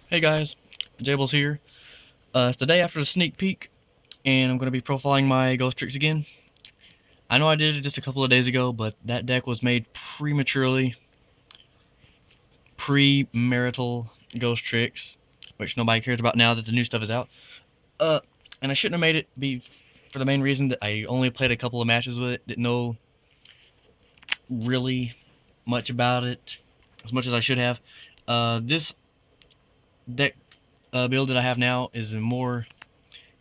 Hey guys, Jables here. It's the day after the sneak peek, and I'm going to be profiling my Ghostricks again. I know I did it just a couple of days ago, but that deck was made prematurely, pre-marital Ghostricks, which nobody cares about now that the new stuff is out. Uh, and I shouldn't have made it be for the main reason that I only played a couple of matches with it, didn't know really much about it, as much as I should have. This deck build that I have now is a more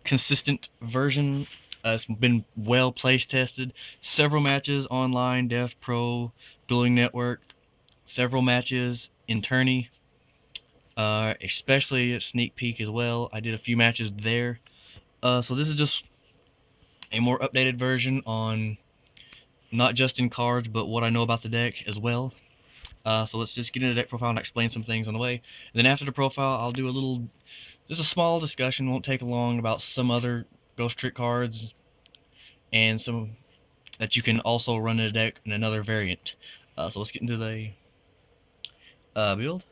consistent version. It's been well place tested. Several matches online, Dev Pro, Dueling Network, several matches in tourney, especially at Sneak Peek as well. I did a few matches there. So this is just a more updated version on not just in cards, but what I know about the deck as well. So let's just get into the deck profile and explain some things on the way. And then after the profile, I'll do just a small discussion, won't take long, about some other Ghost Trick cards and some that you can also run in a deck in another variant. So let's get into the build.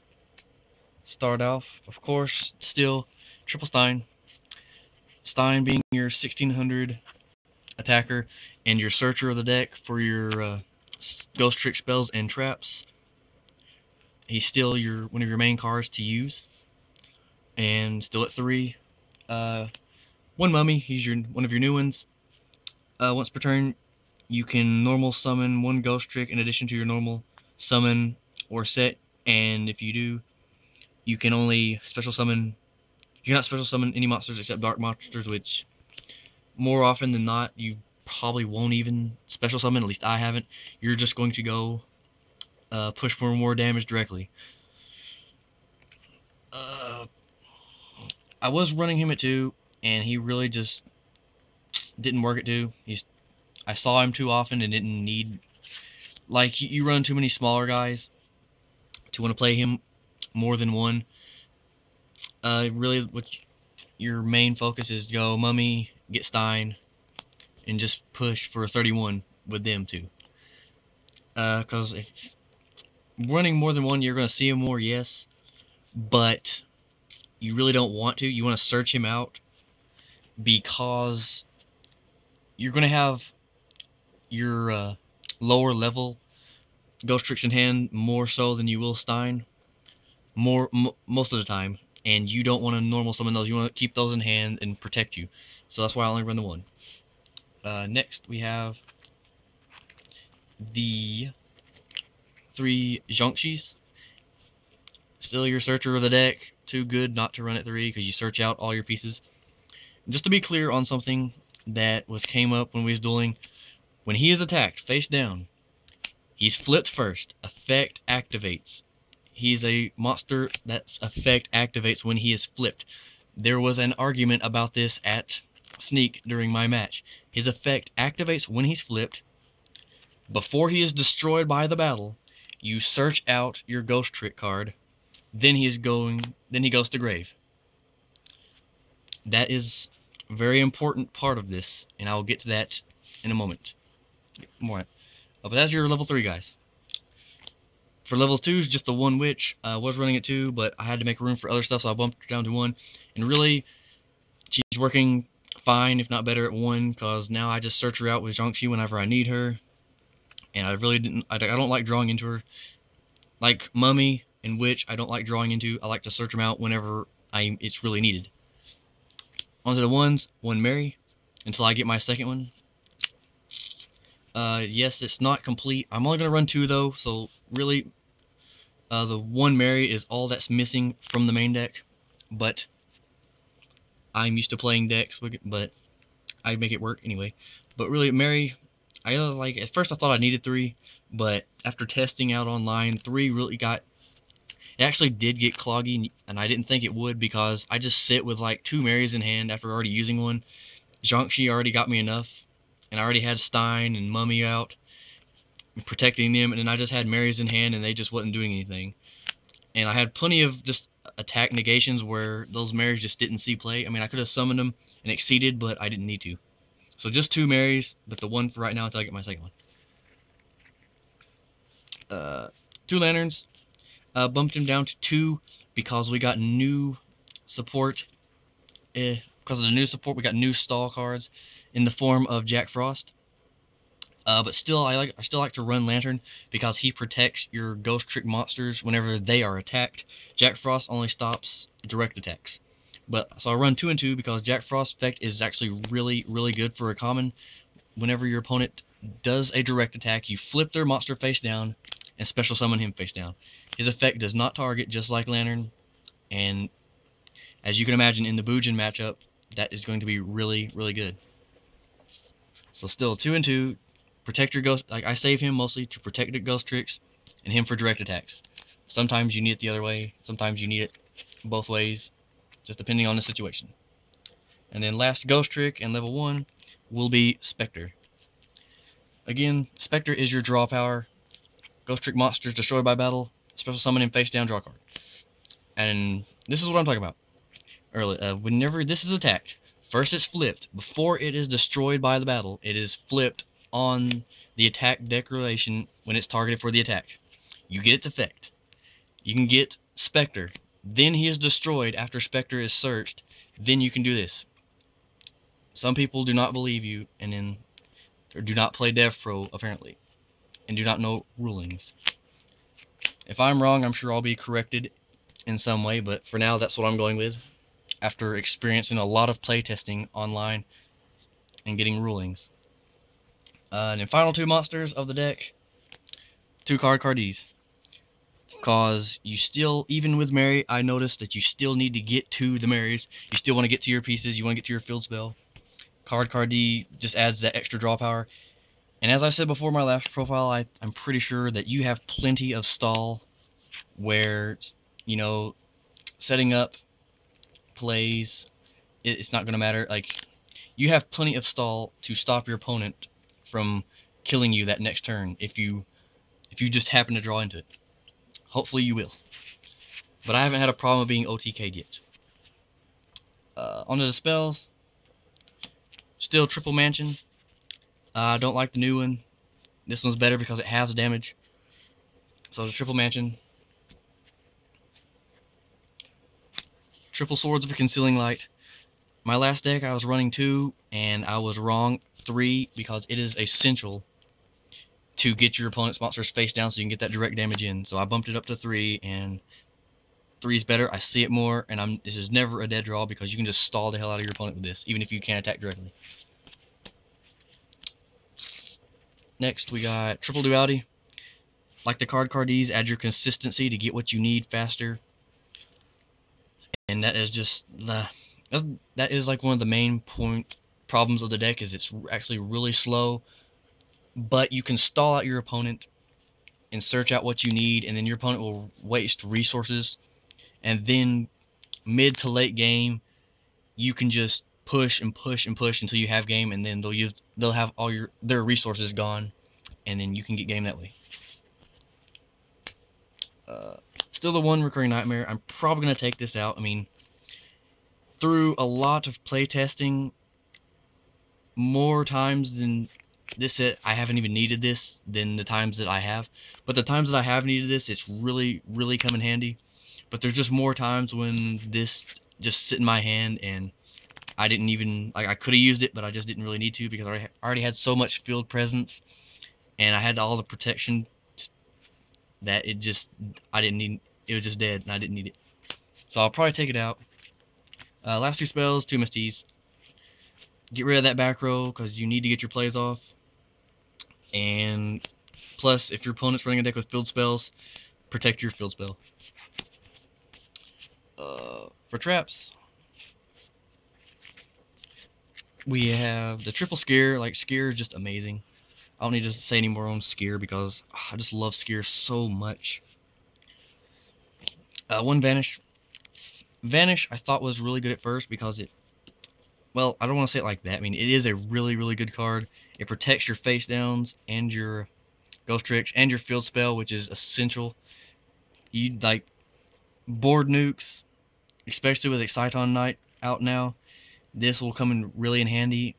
Start off, of course, still triple Stein. Stein being your 1600 attacker and your searcher of the deck for your Ghost Trick spells and traps. He's still one of your main cards to use, and still at 3. One mummy. He's one of your new ones. Once per turn, you can normal summon one Ghost Trick in addition to your normal summon or set, and if you do, you can only special summon. You cannot special summon any monsters except dark monsters, which more often than not you probably won't even special summon. At least I haven't. You're just going to go push for more damage directly. I was running him at 2, and he really just didn't work at 2. I saw him too often and didn't need, like, you run too many smaller guys to want to play him more than one. Really, what your main focus is, go mummy, get Stein, and just push for a 31 with them too. Because if running more than one, you're going to see him more, yes, but you really don't want to. You want to search him out because you're going to have your lower level Ghost Tricks in hand more so than you will Stein, most of the time, and you don't want to normal summon those. You want to keep those in hand and protect you. So that's why I only run the 1. Next we have the 3 Zhongxis. Still your searcher of the deck. Too good not to run at 3 because you search out all your pieces. Just to be clear on something that came up when we was dueling, when he is attacked face down, he's flipped first. Effect activates. He's a monster that's effect activates when he is flipped. There was an argument about this at Sneak during my match. His effect activates when he's flipped. Before he is destroyed by the battle, you search out your Ghost Trick card. Then he goes to grave. That is a very important part of this, and I will get to that in a moment. More. But that's your level 3 guys. For levels 2 is just the 1 witch. I was running at 2, but I had to make room for other stuff, so I bumped her down to 1. And really, she's working fine, if not better, at 1, because now I just search her out with Zhongxi whenever I need her. And I don't like drawing into her. Like Mummy and Witch, I don't like drawing into. I like to search them out whenever it's really needed. Onto the 1s, 1 Mary, until I get my second one. Yes, it's not complete. I'm only going to run 2 though, so really, the 1 Mary is all that's missing from the main deck, but I'm used to playing decks, but I make it work anyway. But really, Mary, at first I thought I needed 3, but after testing out online, 3 really it actually did get cloggy, and I didn't think it would because I just sit with like 2 Marys in hand after already using 1. Zhongxi already got me enough, and I already had Stein and Mummy out, protecting them, and then I just had Marys in hand, and they just wasn't doing anything. And I had plenty of just attack negations where those Marys just didn't see play. I mean, I could have summoned them and exceeded, but I didn't need to. So just 2 Marys, but the 1 for right now until I get my second one. 2 Lanterns. Bumped him down to 2 because we got new support. Because of the new support, we got new stall cards in the form of Jack Frost. But still, I still like to run Lantern because he protects your Ghostrick monsters whenever they are attacked. Jack Frost only stops direct attacks. But so I run 2 and 2 because Jack Frost effect is actually really good for a common. Whenever your opponent does a direct attack, you flip their monster face down and special summon him face down. His effect does not target, just like Lantern, and as you can imagine in the Boojin matchup, that is going to be really good. So still 2 and 2. Protect your ghost. Like I save him mostly to protect the Ghostricks and him for direct attacks. Sometimes you need it the other way. Sometimes you need it both ways, just depending on the situation. And then last Ghostrick and level 1 will be Spectre. Again, Spectre is your draw power. Ghostrick monsters destroyed by battle. Special summon him face down, draw card. And this is what I'm talking about. Whenever this is attacked, first it's flipped. Before it is destroyed by the battle, it is flipped on the attack declaration when it's targeted for the attack. You get its effect. You can get Spectre. Then he is destroyed after Spectre is searched. Then you can do this. Some people do not believe you and then or do not play DevPro apparently and do not know rulings. If I'm wrong, I'm sure I'll be corrected in some way, but for now that's what I'm going with after experiencing a lot of playtesting online and getting rulings. And then final 2 monsters of the deck, 2 Cardies. Because you still, even with Mary, I noticed that you still need to get to the Marys. You still want to get to your pieces, you want to get to your field spell. Cardee just adds that extra draw power. And as I said before my last profile, I'm pretty sure that you have plenty of stall where, you know, setting up plays, it's not going to matter. Like, you have plenty of stall to stop your opponent from killing you that next turn if you just happen to draw into it. Hopefully you will. But I haven't had a problem with being OTK'd yet. Onto the spells. Still Triple Mansion. I don't like the new one. This one's better because it halves damage. So the Triple Mansion. Triple Swords of Concealing Light. My last deck I was running 2, and I was wrong 3 because it is essential to get your opponent's monsters face down so you can get that direct damage in. So I bumped it up to 3, and 3 is better. I see it more, and this is never a dead draw because you can just stall the hell out of your opponent with this, even if you can't attack directly. Next, we got Triple Duality. Like the Cardies, add your consistency to get what you need faster. And that is just that is like one of the main problems of the deck, is it's actually really slow. But you can stall out your opponent and search out what you need, and then your opponent will waste resources. And then mid to late game, you can just push and push and push until you have game, and then they'll have all their resources gone, and then you can get game that way. Still the 1 Recurring Nightmare. I'm probably gonna take this out. I mean, through a lot of playtesting, more times than this set, I haven't even needed this than the times that I have. But the times that I have needed this, it's really come in handy. But there's just more times when this just sit in my hand and I didn't even, like, I could have used it, but I just didn't really need to because I already had so much field presence and I had all the protection that I didn't need. It was just dead and I didn't need it. So I'll probably take it out. Last 2 spells, 2 Misties. Get rid of that back row because you need to get your plays off. And plus, if your opponent's running a deck with field spells, protect your field spell. For traps, we have the Triple Scare. Like, Scare is just amazing. I don't need to say any more on Scare because I just love Scare so much. 1 Vanish. Vanish I thought was really good at first because well, I don't want to say it like that. I mean, it is a really good card. It protects your face downs and your Ghostricks and your field spell, which is essential. You like board nukes, especially with Exciton Knight out now. This will come in really in handy.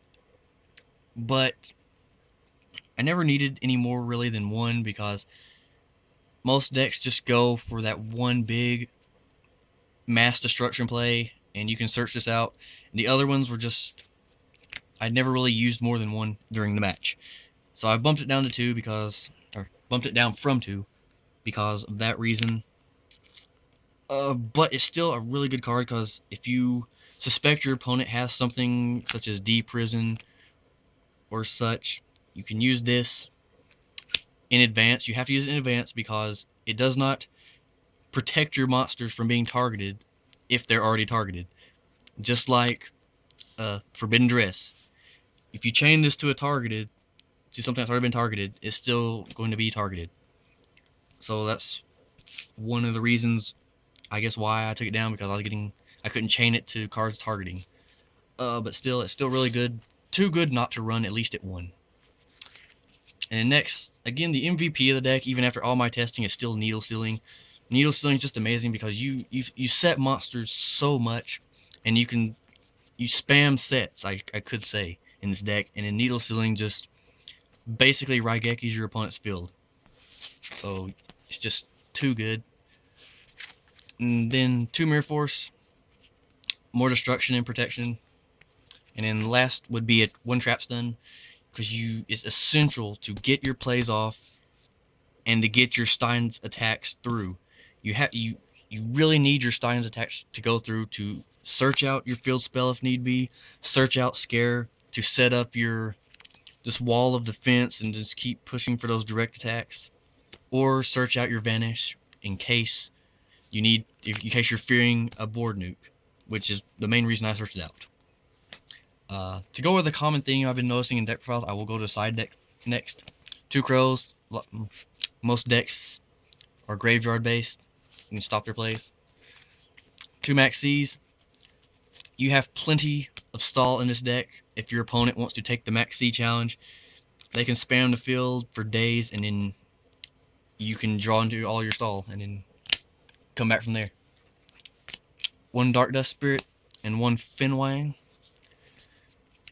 But I never needed any more really than 1 because most decks just go for that one big mass destruction play, and you can search this out. And the other ones were just, I never really used more than one during the match. So I bumped it down to 2 because, or bumped it down from 2 because of that reason. But it's still a really good card because if you suspect your opponent has something such as D-Prison or such, you can use this in advance. You have to use it in advance because it does not protect your monsters from being targeted if they're already targeted. Just like Forbidden Dress. If you chain this to something that's already been targeted, it's still going to be targeted. So that's one of the reasons, I guess, why I took it down, because I couldn't chain it to cards targeting. But still, it's still really good. Too good not to run at least at 1. And next, again, the MVP of the deck, even after all my testing, is still Needle Sealing. Needle Sealing is just amazing because you set monsters so much, and you spam sets, I could say, in this deck. And in Needle Sealing, just basically Raigekis your opponent's field. So it's just too good. And then 2 Mirror Force, more destruction and protection. And then last would be a 1 Trap Stun, because it's essential to get your plays off and to get your Stein's attacks through. You really need your Stein's attacks to go through to search out your field spell if need be, search out Scare to set up this wall of defense and just keep pushing for those direct attacks, or search out your Vanish in case you're fearing a board nuke, which is the main reason I searched it out. To go with a common thing I've been noticing in deck profiles, I will go to side deck next. 2 Crows. Most decks are graveyard based. You can stop their plays. 2 Maxis. You have plenty of stall in this deck. If your opponent wants to take the Max C challenge, they can spam the field for days, and then you can draw into all your stall and then come back from there. 1 Dark Dust Spirit and 1 Finwang.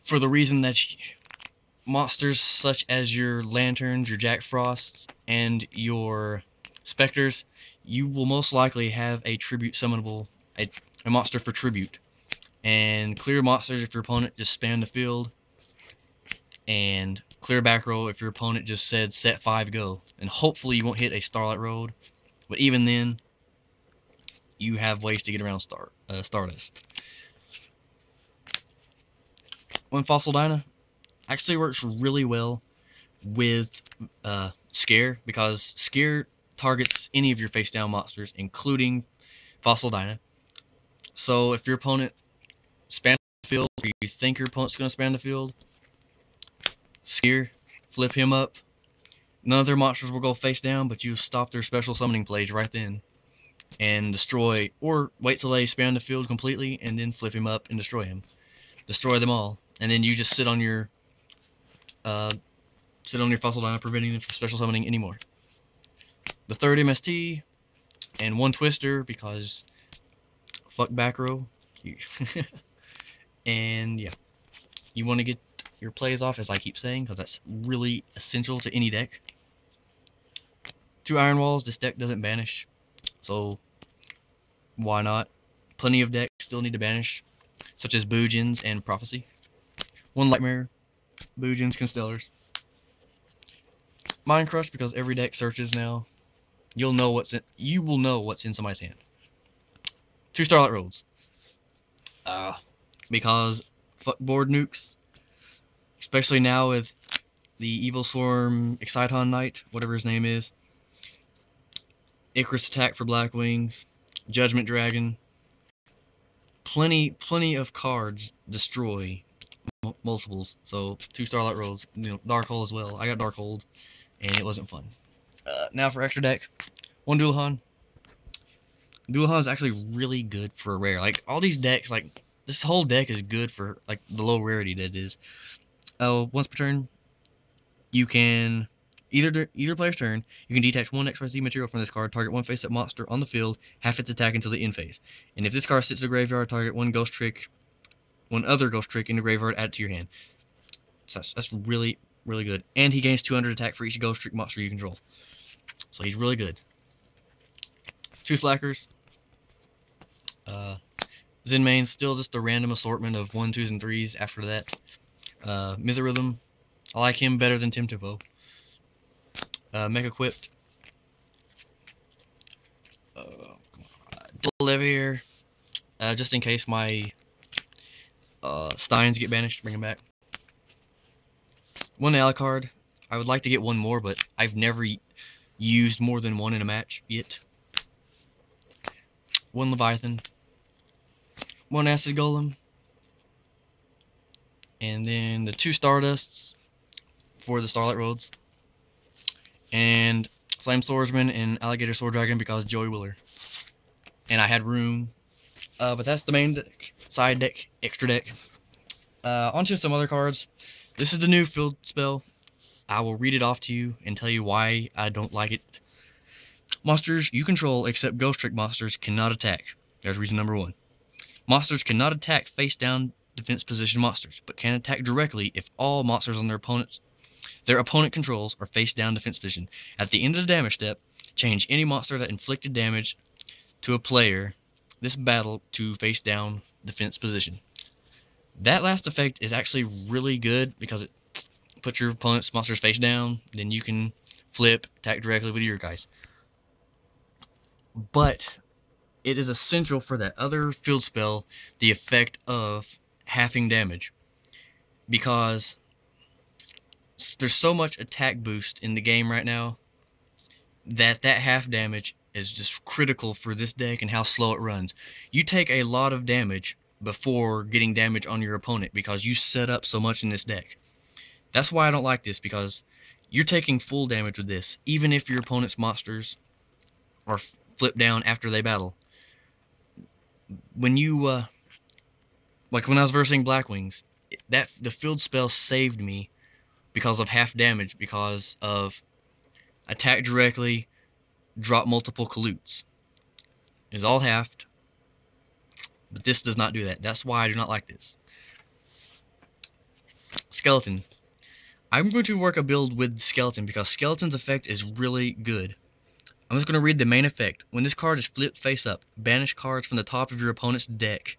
For the reason that monsters such as your Lanterns, your Jack Frosts, and your Specters, you will most likely have a tribute summonable, a monster for tribute. And clear monsters if your opponent just spammed the field, and clear back row if your opponent just said set 5 go. And hopefully you won't hit a Starlight Road, but even then, you have ways to get around Stardust. 1 Fossil Dyna actually works really well with Scare, because Scare targets any of your face down monsters, including Fossil Dyna. So if your opponent spams the field, or you think your opponent's going to spam the field, Scare, flip him up. None of their monsters will go face down, but you stop their special summoning plays right then and destroy, or wait till they spam the field completely and then flip him up and destroy him. Destroy them all, and then you just sit on your Fossil Dyna, preventing them from special summoning anymore. The 3rd MST and 1 Twister, because fuck back row. And yeah, you want to get your plays off, as I keep saying, because that's really essential to any deck. 2 Iron Walls. This deck doesn't banish, so why not? Plenty of decks still need to banish, such as Boojins and Prophecy. 1 Light Mirror, Boojins, Constellars. Mind Crush, because every deck searches now. You will know what's in somebody's hand. 2 Starlight Roads. Because fuck board nukes, especially now with the Evil Swarm Exciton Knight, whatever his name is. Icarus Attack for Black Wings, Judgment Dragon. Plenty of cards destroy multiples. So 2 Starlight Roads. Dark Hole as well. I got Dark Hold, and it wasn't fun. Now for extra deck, 1 Dualahan. Dualahan is actually really good for a rare. Like, all these decks, like, this whole deck is good for, like, the low rarity that it is. Once per turn, you can, either player's turn, you can detach 1 XYZ material from this card, target 1 face-up monster on the field, half its attack until the end phase. And if this card sits in the graveyard, target 1 other Ghost Trick in the graveyard, add it to your hand. So that's really, really good. And he gains 200 attack for each Ghost Trick monster you control. So he's really good. 2 Slackers. Zen main, still just a random assortment of 1, 2s, and 3s after that. Miserythm, I like him better than Temtempo. Mega Equipped. Levier, just in case my Steins get banished, bring him back. 1 Alucard. I would like to get 1 more, but I've never used more than 1 in a match yet. 1 Leviathan. 1 Acid Golem. And then the 2 Stardusts for the Starlight Roads. And Flame Swordsman and Alligator Sword Dragon because Joey Wheeler. And I had room. But that's the main deck, side deck, extra deck. Onto some other cards. This is the new field spell. I will read it off to you and tell you why I don't like it. Monsters you control except Ghostrick monsters cannot attack. There's reason number 1. Monsters cannot attack face down defense position monsters, but can attack directly if all monsters on their opponent controls are face down defense position. At the end of the damage step, change any monster that inflicted damage to a player this battle to face down defense position. That last effect is actually really good because it puts your opponent's monsters face down, then you can flip, attack directly with your guys. But it is essential for that other field spell, the effect of halving damage, because there's so much attack boost in the game right now that half damage is just critical for this deck and how slow it runs. You take a lot of damage before getting damage on your opponent because you set up so much in this deck. That's why I don't like this, because you're taking full damage with this, even if your opponent's monsters are flipped down after they battle. When you, like when I was versing Blackwings, the field spell saved me because of half damage, because of attack directly, drop multiple Kalutes. It's all halved, but this does not do that. That's why I do not like this. Skeleton. I'm going to work a build with Skeleton because Skeleton's effect is really good. I'm just going to read the main effect. When this card is flipped face up, banish cards from the top of your opponent's deck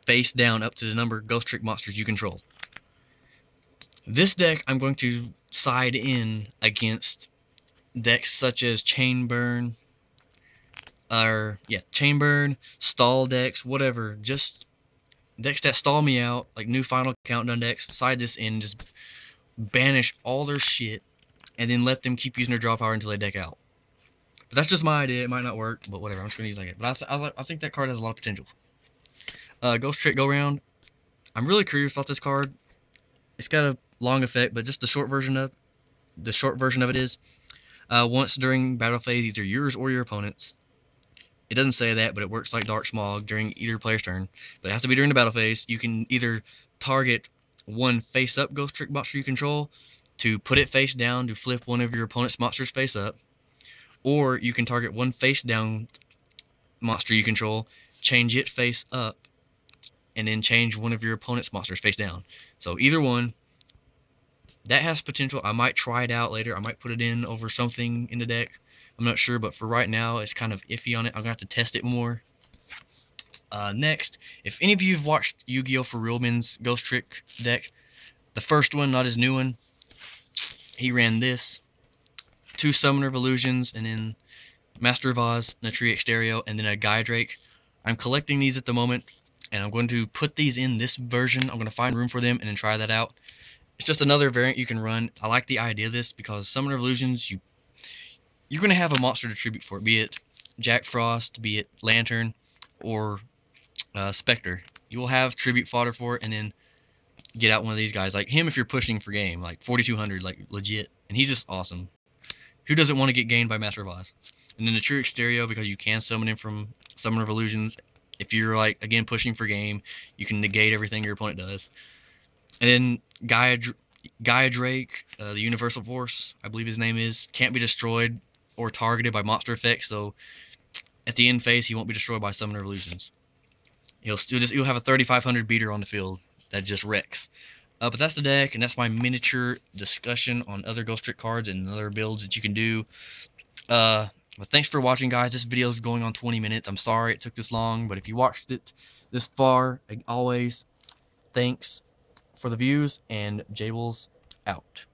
face down up to the number of Ghostrick monsters you control. This deck I'm going to side in against decks such as Chainburn, stall decks, whatever. Just decks that stall me out, like new Final Countdown decks. Side this in, just banish all their shit, and then let them keep using their draw power until they deck out. But that's just my idea. It might not work, but whatever. I'm just gonna use it like it. But I think that card has a lot of potential. Ghostrick Go Round. I'm really curious about this card. It's got a long effect, but just the short version of it is once during battle phase, either yours or your opponent's. It doesn't say that, but it works like Dark Smog during either player's turn. But it has to be during the battle phase. You can either target 1 face-up Ghostrick monster you control to put it face down to flip one of your opponent's monsters face up, or you can target 1 face-down monster you control, change it face up, and then change one of your opponent's monsters face down. So either one. That has potential. I might try it out later. I might put it in over something in the deck. I'm not sure, but for right now, it's kind of iffy on it. I'm going to have to test it more. Next, if any of you have watched Yu-Gi-Oh! For Realman's Ghostrick deck, the first one, not his new one, he ran this, 2 Summoner of Illusions, and then Master of Oz, Natria Exterio, and then a Gaia Drake. I'm collecting these at the moment, and I'm going to put these in this version. I'm going to find room for them and then try that out. It's just another variant you can run. I like the idea of this because Summoner of Illusions, you're going to have a monster to tribute for it, be it Jack Frost, be it Lantern, or Spectre. You will have tribute fodder for it, and then get out one of these guys. Like him if you're pushing for game, like 4200, like legit. And he's just awesome. Who doesn't want to get gained by Master of Oz? And then the True Exterio, because you can summon him from Summoner of Illusions. If you're, like, again, pushing for game, you can negate everything your opponent does. And then Gaia Drake, the Universal Force, I believe his name is, can't be destroyed or targeted by monster effects, so at the end phase, he won't be destroyed by Summoner of Illusions. He'll have a 3500 beater on the field that just wrecks. But that's the deck, and that's my miniature discussion on other Ghostrick cards and other builds that you can do. But thanks for watching, guys. This video is going on 20 minutes. I'm sorry it took this long, but if you watched it this far, always thanks for the views, and Jables out.